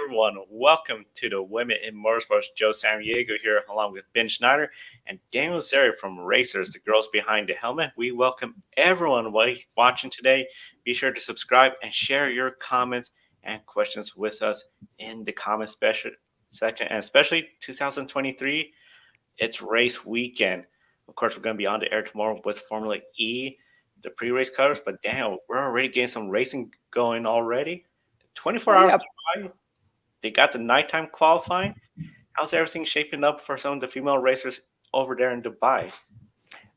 everyone. Welcome to the Women in Motorsports. Joe Samaniego here, along with Ben Schneider and Daniel from Racers, the girls behind the helmet. We welcome everyone watching today. Be sure to subscribe and share your comments and questions with us in the comment section, and especially 2023. It's race weekend. Of course, we're going to be on the air tomorrow with Formula E, the pre-race covers. But damn, we're already getting some racing going already. 24 hours to they got the nighttime qualifying. How's everything shaping up for some of the female racers over there in Dubai?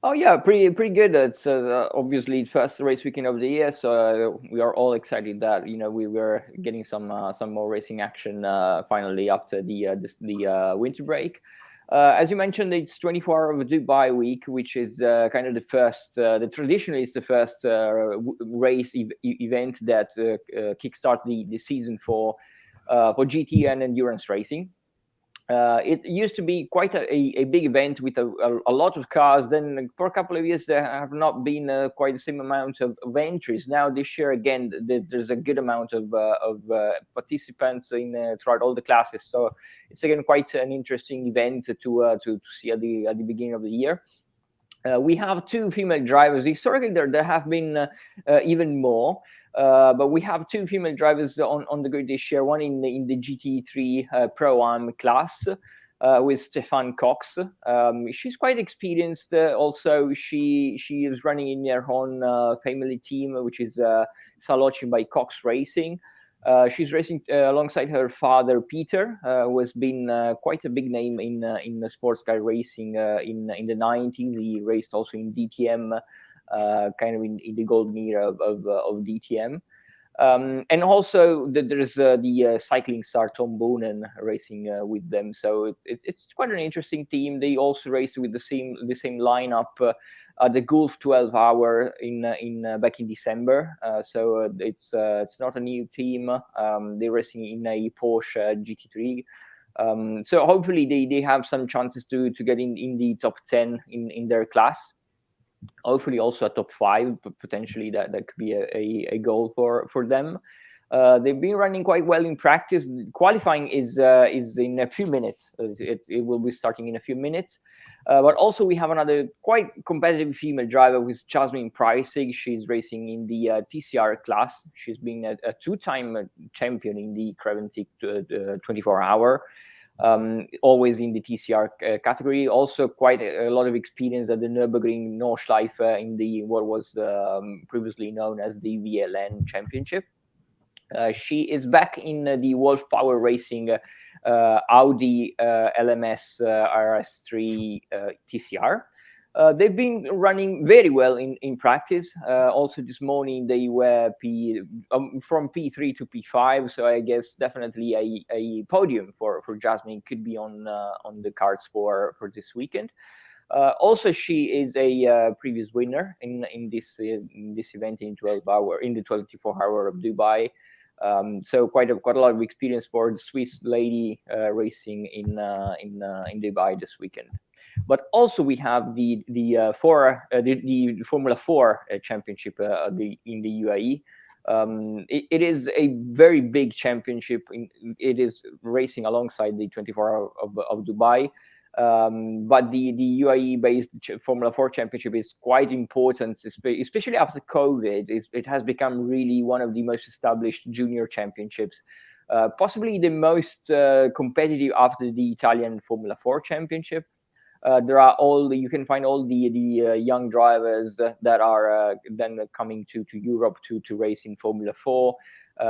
Oh yeah, pretty good. It's obviously first race weekend of the year, so we are all excited that we were getting some more racing action finally after the winter break. As you mentioned, it's 24 hour of Dubai week, which is kind of the first. The traditionally is the first race event that kickstart the season for GT and endurance racing. It used to be quite a big event with a lot of cars. Then for a couple of years there have not been quite the same amount of entries. Now this year again there's a good amount of participants throughout all the classes. So it's again quite an interesting event to see at the beginning of the year. We have two female drivers. Historically, there have been even more, but we have two female drivers on the grid this year. One in the GT3 Pro-Am class with Stefan Cox. She's quite experienced. Also, she is running in her own family team, which is Salocci by Cox Racing. She's racing alongside her father Peter, who has been quite a big name in the sports car racing in the 90s. He raced also in DTM, kind of in the golden era of DTM. And also there's the cycling star Tom Boonen racing with them. So it's quite an interesting team. They also race with the same lineup at the Gulf 12 hour in back in December. So it's not a new team. They're racing in a Porsche GT3. So hopefully they have some chances to get in the top 10 in their class. Hopefully also a top 5 potentially. That could be a goal for them. They've been running quite well in practice. Qualifying is in a few minutes. It will be starting in a few minutes. But also we have another quite competitive female driver with Jasmine Preissig. She's racing in the TCR class. She's been a 2-time champion in the Creventic 24 hour. Always in the TCR category. Also quite a lot of experience at the Nürburgring Nordschleife in the what was previously known as the VLN Championship. She is back in the Wolf Power Racing Audi LMS RS3 TCR. They've been running very well in practice. Also this morning they were from P3 to P5. So I guess definitely a podium for Jasmine could be on the cards for this weekend. Also, she is a previous winner in this event in the 24 hour of Dubai. So quite a lot of experience for the Swiss lady racing in Dubai this weekend. But also we have the Formula 4 championship in the UAE. It is a very big championship. It is racing alongside the 24 hour of Dubai. But the UAE-based Formula 4 championship is quite important, especially after COVID. It has become really one of the most established junior championships, possibly the most competitive after the Italian Formula 4 championship. You can find all the young drivers that are then coming to Europe to race in Formula 4.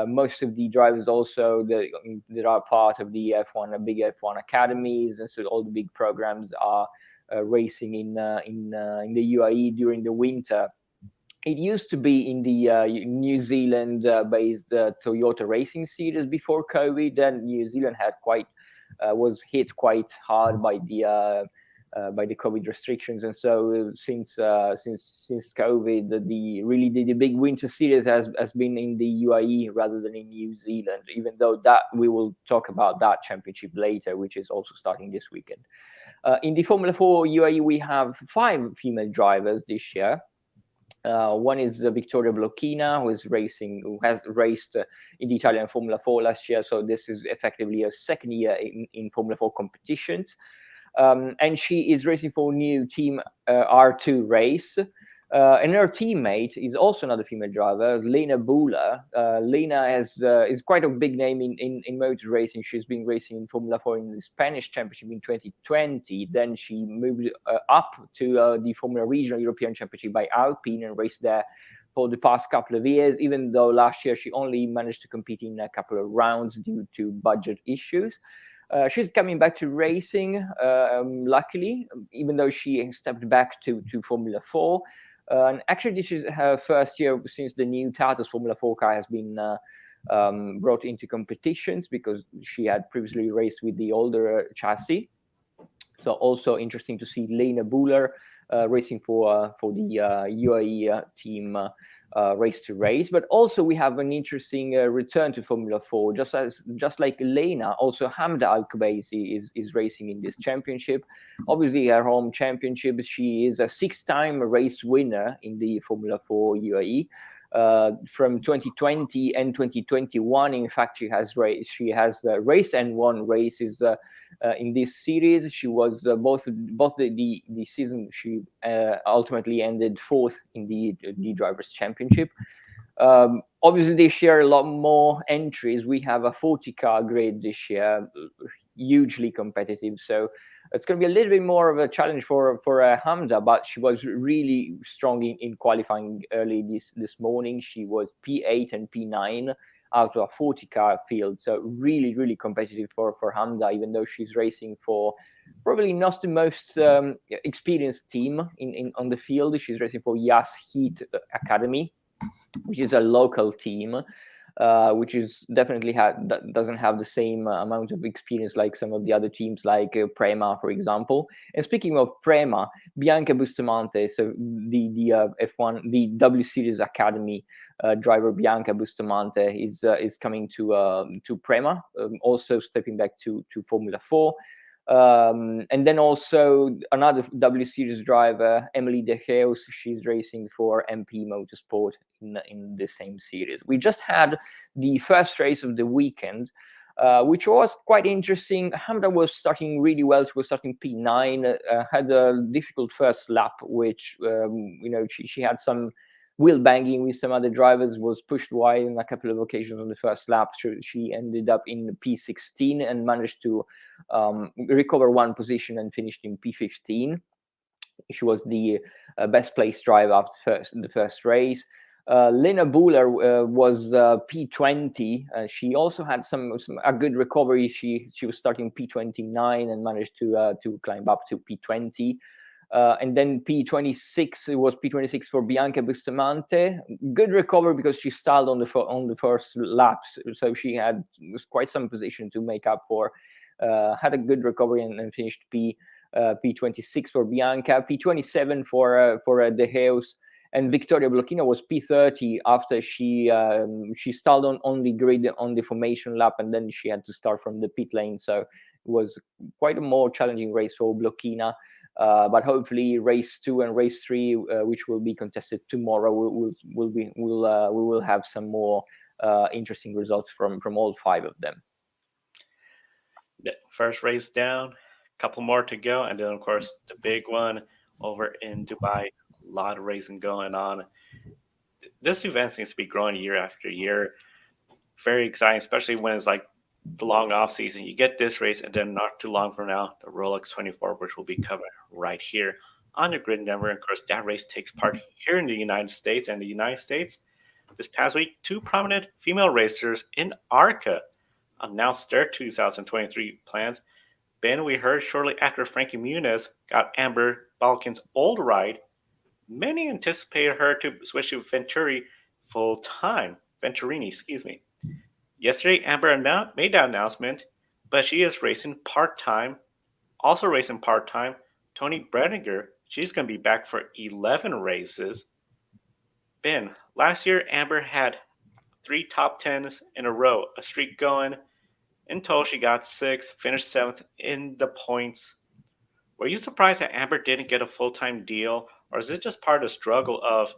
Most of the drivers also that are part of the F1, big F1 academies, and so all the big programs are racing in the UAE during the winter. It used to be in the New Zealand-based Toyota Racing Series before COVID. Then New Zealand was hit quite hard by the COVID restrictions, and so since COVID, the big winter series has been in the UAE rather than in New Zealand. Even though that we will talk about that championship later, which is also starting this weekend. In the Formula 4 UAE, we have 5 female drivers this year. One is Vittorio Blocchina, who has raced in the Italian Formula 4 last year. So this is effectively a second year in Formula 4 competitions. And she is racing for a new team R2 race. And her teammate is also another female driver, Lena Buller. Lena is quite a big name in motor racing. She's been racing in Formula 4 in the Spanish Championship in 2020. Then she moved up to the Formula Regional European Championship by Alpine and raced there for the past couple of years, even though last year she only managed to compete in a couple of rounds due to budget issues. She's coming back to racing, luckily, even though she stepped back to Formula 4. And actually, this is her first year since the new Tata's Formula 4 car has been brought into competitions, because she had previously raced with the older chassis. So also interesting to see Lena Buller racing for the UAE team Race to Race. But also we have an interesting return to Formula 4. Just like Lena, also Hamda Al-Kubaisi is racing in this championship. Obviously her home championship. She is a 6-time race winner in the Formula 4 UAE. From 2020 and 2021, in fact, she has raced and won races in this series. She was both the season. She ultimately ended 4th in the Drivers' Championship. Obviously, they share a lot more entries. We have a 40-car grid this year, hugely competitive. So it's going to be a little bit more of a challenge for Hamza, but she was really strong in qualifying early this morning. She was P8 and P9 out of a 40-car field. So really, really competitive for Hamza, even though she's racing for probably not the most experienced team on the field. She's racing for Yas Heat Academy, which is a local team, which is definitely doesn't have the same amount of experience like some of the other teams, like Prema, for example. And speaking of Prema, Bianca Bustamante, so the F1, the W Series Academy driver Bianca Bustamante is coming to Prema, also stepping back to Formula 4. And then also another W Series driver, Emily De Geus, she's racing for MP Motorsport in the same series. We just had the first race of the weekend, which was quite interesting. Hamda was starting really well. She was starting P9, had a difficult first lap, which she had some wheel banging with some other drivers, was pushed wide on a couple of occasions on the first lap. She ended up in P16 and managed to recover one position and finished in P15. She was the best placed driver after the first race. Lena Buller was P20. She also had a good recovery. She was starting P29 and managed to climb up to P20. And then P26, it was P26 for Bianca Bustamante. Good recovery because she stalled on the first laps, so she had quite some position to make up for. Had a good recovery and finished P26 for Bianca, P27 for De Geus, and Vittoria Blocchina was P30 after she stalled on the grid on the formation lap, and then she had to start from the pit lane. So it was quite a more challenging race for Blocchina. But hopefully, race 2 and race 3, which will be contested tomorrow, we will have some more interesting results from all 5 of them. The first race down, a couple more to go, and then of course the big one over in Dubai. A lot of racing going on. This event seems to be growing year after year. Very exciting, especially when it's like the long off season. You get this race, and then not too long from now, the Rolex 24, which will be covered right here on the grid network. And of course, that race takes part here in the United States. And the United States, this past week, 2 prominent female racers in ARCA announced their 2023 plans. Ben, we heard shortly after Frankie Muniz got Amber Balkan's old ride, many anticipated her to switch to Venturini, excuse me. Yesterday, Amber made that announcement, but she is racing part-time. Also racing part-time, Tony Bredinger. She's going to be back for 11 races. Ben, last year, Amber had 3 top 10s in a row, a streak going. In total, she got 6, finished 7th in the points. Were you surprised that Amber didn't get a full-time deal, or is it just part of the struggle of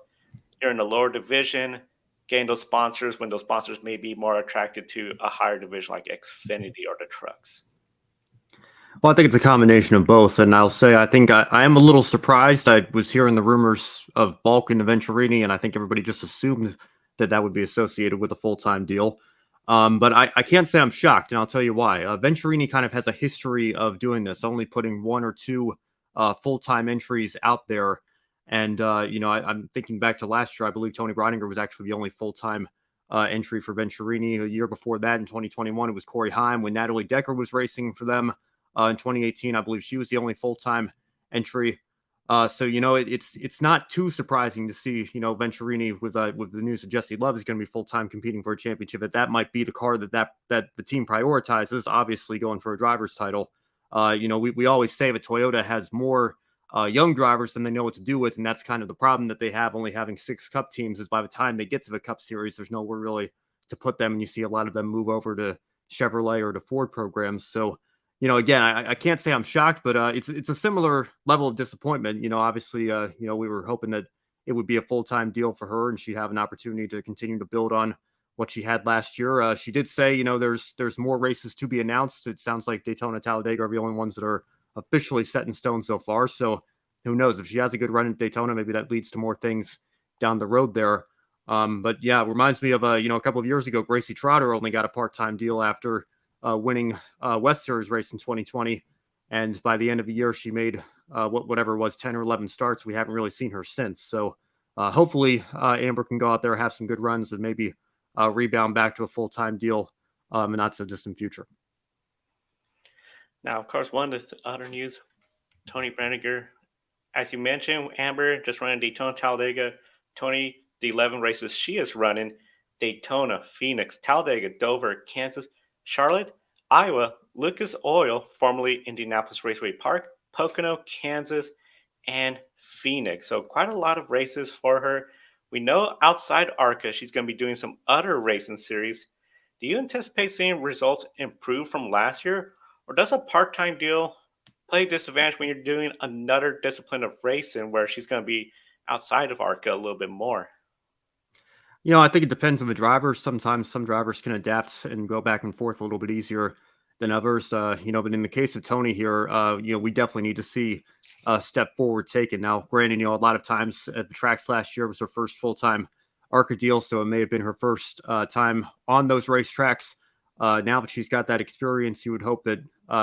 You're in the lower division, getting those sponsors when those sponsors may be more attracted to a higher division like Xfinity or the trucks. Well, I think it's a combination of both, and I'll say I think I am a little surprised. I was hearing the rumors of Bulk and Venturini, and I think everybody just assumed that that would be associated with a full-time deal. But I can't say I'm shocked, and I'll tell you why. Venturini kind of has a history of doing this, only putting one or two full-time entries out there. And I'm thinking back to last year. I believe Tony Breidinger was actually the only full-time entry for Venturini. A year before that, in 2021, it was Corey Heim when Natalie Decker was racing for them. In 2018, I believe she was the only full-time entry. So it's not too surprising to see Venturini with the news that Jesse Love is going to be full-time competing for a championship. That might be the car that the team prioritizes. Obviously, going for a driver's title. We always say that Toyota has more young drivers than they know what to do with, and that's kind of the problem that they have. Only having 6 Cup teams is by the time they get to the Cup Series, there's nowhere really to put them, and you see a lot of them move over to Chevrolet or to Ford programs. So. Again, I can't say I'm shocked, but it's a similar level of disappointment. Obviously, we were hoping that it would be a full-time deal for her and she'd have an opportunity to continue to build on what she had last year. She did say, there's more races to be announced. It sounds like Daytona, Talladega are the only ones that are officially set in stone so far. So who knows? If she has a good run at Daytona, maybe that leads to more things down the road there. But yeah, it reminds me of, a couple of years ago, Gracie Trotter only got a part-time deal after winning West Series race in 2020, and by the end of the year, she made whatever it was, 10 or 11 starts. We haven't really seen her since. So hopefully, Amber can go out there, have some good runs, and maybe rebound back to a full-time deal in not so distant future. Now, of course, one of the other news, Tony Breidinger, as you mentioned, Amber just running Daytona, Talladega. Tony, the 11 races she is running: Daytona, Phoenix, Talladega, Dover, Kansas, Charlotte, Iowa, Lucas Oil, formerly Indianapolis Raceway Park, Pocono, Kansas, and Phoenix. So quite a lot of races for her. We know outside ARCA, she's going to be doing some other racing series. Do you anticipate seeing results improve from last year? Or does a part-time deal play a disadvantage when you're doing another discipline of racing where she's going to be outside of ARCA a little bit more? I think it depends on the driver. Sometimes some drivers can adapt and go back and forth a little bit easier than others. But in the case of Tony here, we definitely need to see a step forward taken. Now, granted, a lot of times at the tracks last year was her first full-time ARCA deal, so it may have been her first time on those racetracks. Now that she's got that experience, you would hope that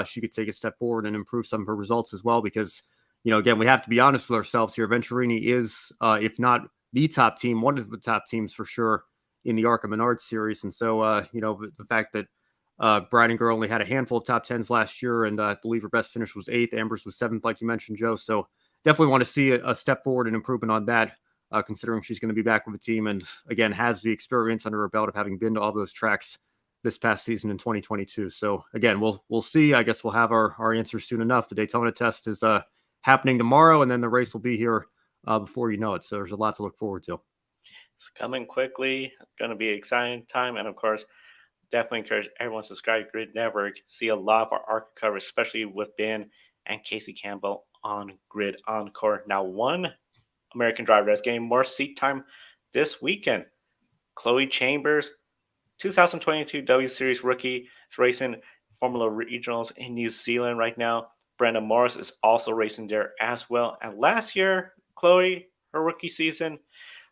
she could take a step forward and improve some of her results as well. Because, again, we have to be honest with ourselves here. Venturini is, if not the top team, one of the top teams for sure in the ARCA Menards series. And so, the fact that Breidinger only had a handful of top tens last year, and I believe her best finish was 8th. Amber's was 7th, like you mentioned, Joe. So definitely want to see a step forward and improvement on that, considering she's going to be back with the team and, again, has the experience under her belt of having been to all those tracks this past season in 2022. So, again, we'll see. I guess we'll have our answers soon enough. The Daytona test is happening tomorrow, and then the race will be here before you know it. So there's a lot to look forward to. It's coming quickly. Going to be an exciting time. And, of course, definitely encourage everyone to subscribe to Grid Network. See a lot of our ARCA coverage, especially with Ben and Casey Campbell on Grid Encore. Now, one American driver that's getting more seat time this weekend, Chloe Chambers, 2022 W Series rookie, is racing Formula Regionals in New Zealand right now. Brenda Morris is also racing there as well. And last year, Chloe, her rookie season,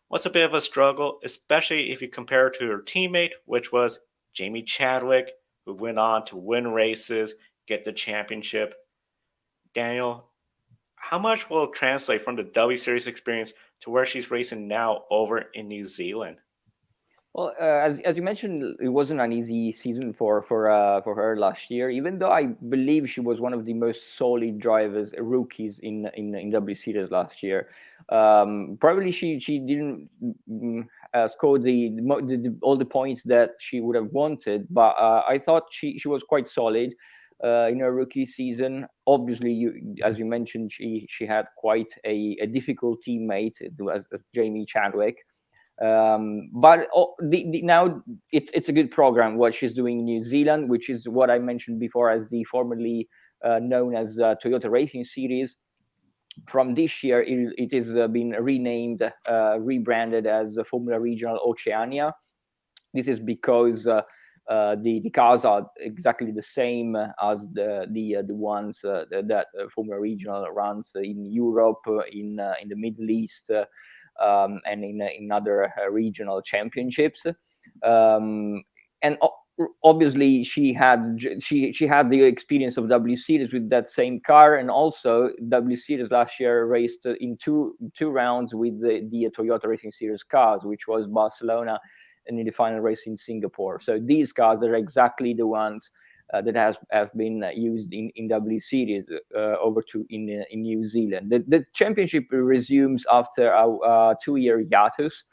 was a bit of a struggle, especially if you compare it to her teammate, which was Jamie Chadwick, who went on to win races, get the championship. Daniel, how much will it translate from the W Series experience to where she's racing now over in New Zealand? Well, as you mentioned, it wasn't an easy season for her last year. Even though I believe she was one of the most solid drivers, rookies in W Series last year. Probably she didn't score all the points that she would have wanted, but I thought she was quite solid in her rookie season. Obviously, as you mentioned, she had quite a difficult teammate as Jamie Chadwick. But now it's a good program what she's doing in New Zealand, which is what I mentioned before as the formerly known as Toyota Racing Series. from this year, it is been renamed, rebranded as Formula Regional Oceania. This is because the cars are exactly the same as the ones that Formula Regional runs in Europe, in the Middle East, and in other regional championships. And obviously she had the experience of W Series with that same car, and also W Series last year raced in two rounds with the Toyota Racing Series cars, which was Barcelona and in the final race in Singapore. So these cars are exactly the ones that have been used in W Series over to in New Zealand. The championship resumes after a 2-year hiatus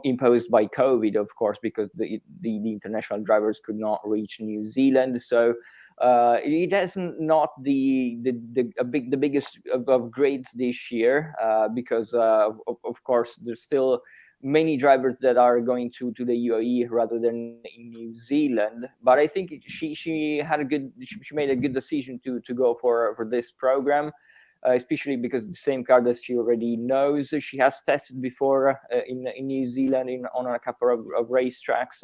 imposed by COVID, of course, because the international drivers could not reach New Zealand. So it has not the biggest of grades this year, because of course there's still many drivers that are going to the UAE rather than in New Zealand. But I think she made a good decision to go for this program. Especially because the same car that she already knows. She has tested before in New Zealand on a couple of racetracks.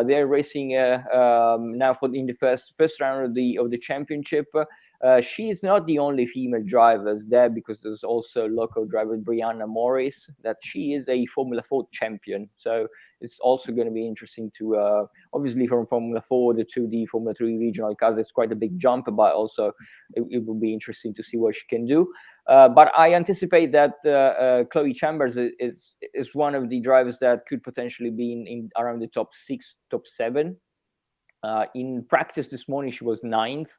They're racing now in the first round of the championship. She is not the only female driver there, because there's also local driver Brianna Morris, that she is a Formula 4 champion. So it's also going to be interesting to obviously from Formula 4 to the Formula 3 regional cars. It's quite a big jump, but also it will be interesting to see what she can do. But I anticipate that Chloe Chambers is one of the drivers that could potentially be in around the top 6, top 7. In practice this morning, she was 9th.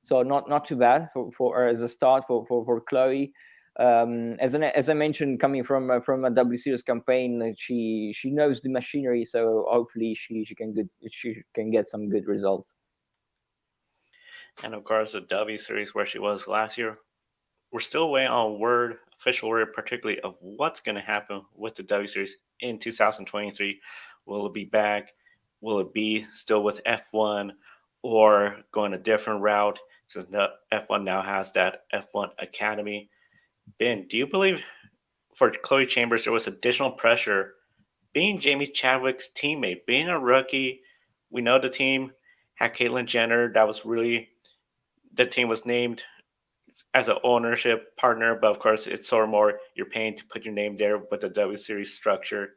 So not too bad for as a start for Chloe. As I mentioned, coming from a W Series campaign, she knows the machinery, so hopefully she can get some good results. And of course, the W Series where she was last year, we're still waiting on official word, particularly of what's going to happen with the W Series in 2023. Will it be back? Will it be still with F1 or going a different route? Since the F1 now has that F1 Academy. Ben, do you believe for Chloe Chambers there was additional pressure being Jamie Chadwick's teammate, being a rookie? We know the team had Caitlyn Jenner. The team was named as an ownership partner, but of course it's sort of more you're paying to put your name there with the W Series structure.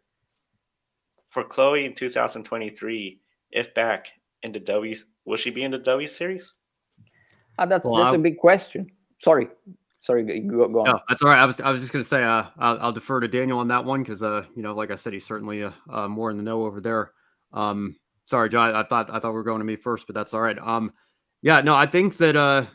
For Chloe in 2023, if back in the W, will she be in the W Series? That's a big question. Sorry, go on. No, that's all right. I was just going to say I'll defer to Daniel on that one because like I said, he's certainly more in the know over there. Sorry, John. I thought we were going to me first, but that's all right. Yeah, no, I think that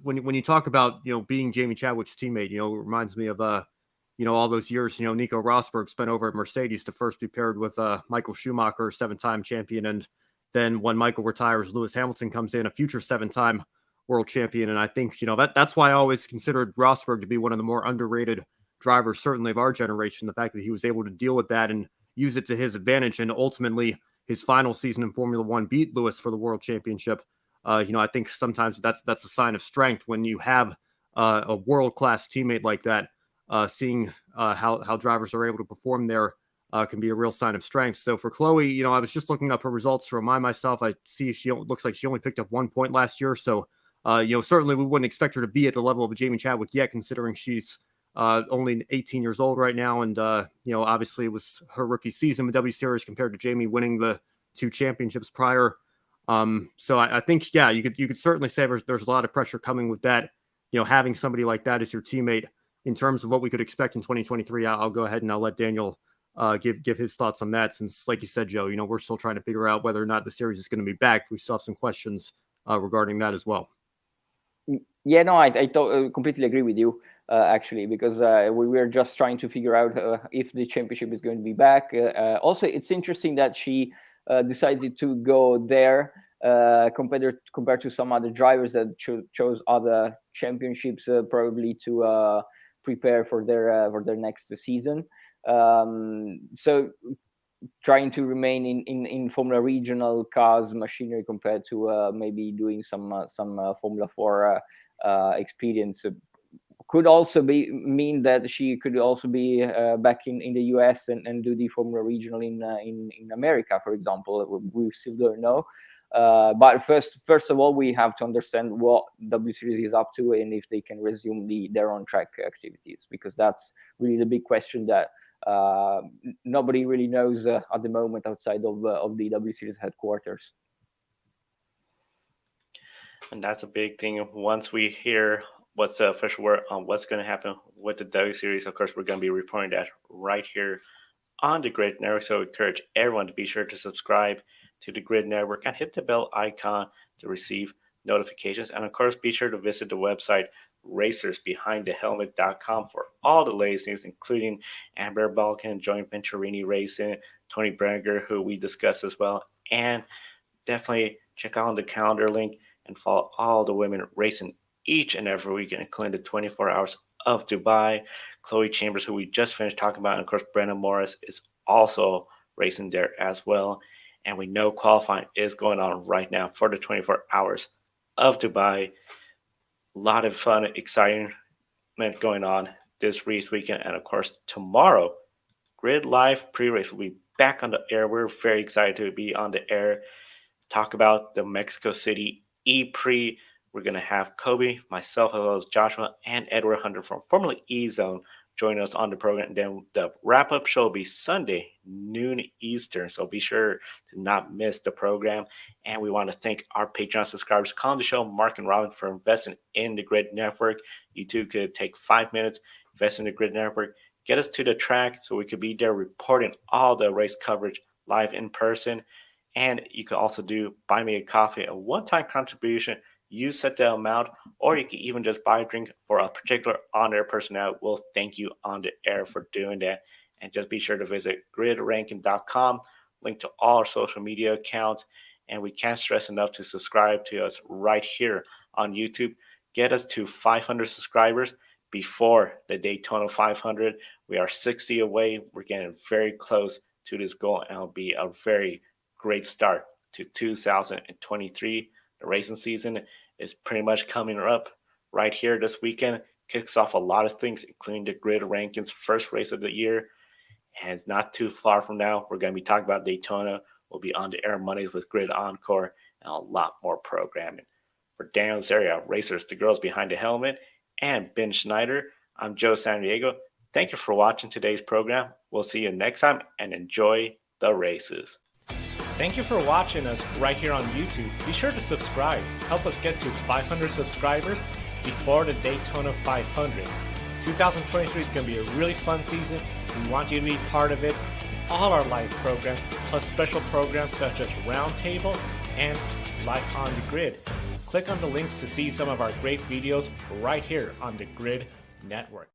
when you talk about being Jamie Chadwick's teammate, it reminds me of all those years Nico Rosberg spent over at Mercedes to first be paired with Michael Schumacher, 7-time champion, and then when Michael retires, Lewis Hamilton comes in, a future 7-time world champion. And I think, that's why I always considered Rosberg to be one of the more underrated drivers, certainly of our generation. The fact that he was able to deal with that and use it to his advantage. And ultimately his final season in Formula One beat Lewis for the world championship. I think sometimes that's a sign of strength when you have a world-class teammate like that. Seeing how drivers are able to perform there can be a real sign of strength. So for Chloe, I was just looking up her results to remind myself. I see looks like she only picked up 1 point last year. So, certainly we wouldn't expect her to be at the level of Jamie Chadwick yet, considering she's only 18 years old right now. And, obviously it was her rookie season with W Series compared to Jamie winning the 2 championships prior. So I think, yeah, you could certainly say there's a lot of pressure coming with that, having somebody like that as your teammate. In terms of what we could expect in 2023, I'll go ahead and I'll let Daniel give his thoughts on that, since, like you said, Joe, we're still trying to figure out whether or not the series is going to be back. We still have some questions regarding that as well. Yeah, no, I completely agree with you, actually, because we were just trying to figure out if the championship is going to be back. Also, it's interesting that she decided to go there compared to some other drivers that chose other championships, probably to prepare for their next season. So trying to remain in Formula Regional cars machinery compared to maybe doing some Formula 4 experience. Could also mean that she could also be back in the US and do the Formula Regional in America, for example. We still don't know. But first of all, we have to understand what W Series is up to and if they can resume their on-track activities, because that's really the big question that nobody really knows at the moment outside of the W Series headquarters. And that's a big thing. Once we hear what's the official word on what's going to happen with the W Series, of course, we're going to be reporting that right here on the Grid Network. So I encourage everyone to be sure to subscribe to the Grid Network and hit the bell icon to receive notifications. And of course, be sure to visit the website racersbehindthehelmet.com for all the latest news, including Amber Balkan, Joint Venturini Racing, Tony Brenner, who we discussed as well. And definitely check out the calendar link and follow all the women racing each and every weekend, including the 24 hours of Dubai. Chloe Chambers, who we just finished talking about, and of course, Brenna Morris is also racing there as well. And we know qualifying is going on right now for the 24 hours of Dubai. A lot of fun, excitement going on this race weekend. And of course, tomorrow, Grid Live pre-race will be back on the air. We're very excited to be on the air, talk about the Mexico City E-Prix. We're going to have Kobe, myself, as well as Joshua and Edward Hunter from Formula E Zone join us on the program. And then the wrap-up show will be Sunday, noon Eastern. So be sure to not miss the program. And we want to thank our Patreon subscribers calling the show, Mark and Robin, for investing in the Grid Network. You too could take 5 minutes, invest in the Grid Network, get us to the track so we could be there reporting all the race coverage live in person. And you could also do Buy Me a Coffee, a one-time contribution. You set the amount, or you can even just buy a drink for a particular on-air personnel. We'll thank you on the air for doing that. And just be sure to visit gridranking.com, link to all our social media accounts. And we can't stress enough to subscribe to us right here on YouTube. Get us to 500 subscribers before the Daytona 500. We are 60 away. We're getting very close to this goal, and it'll be a very great start to 2023. The racing season is pretty much coming up right here this weekend. Kicks off a lot of things, including the Grid Rankings first race of the year. And it's not too far from now, we're going to be talking about Daytona. We'll be on the air Mondays with Grid Encore and a lot more programming. For Daniel Zaria, Racers, the girls behind the helmet, and Ben Schneider, I'm Joe San Diego. Thank you for watching today's program. We'll see you next time, and enjoy the races. Thank you for watching us right here on YouTube. Be sure to subscribe. Help us get to 500 subscribers before the Daytona 500. 2023 is going to be a really fun season. We want you to be part of it. All our live programs, plus special programs such as Roundtable and Live on the Grid. Click on the links to see some of our great videos right here on the Grid Network.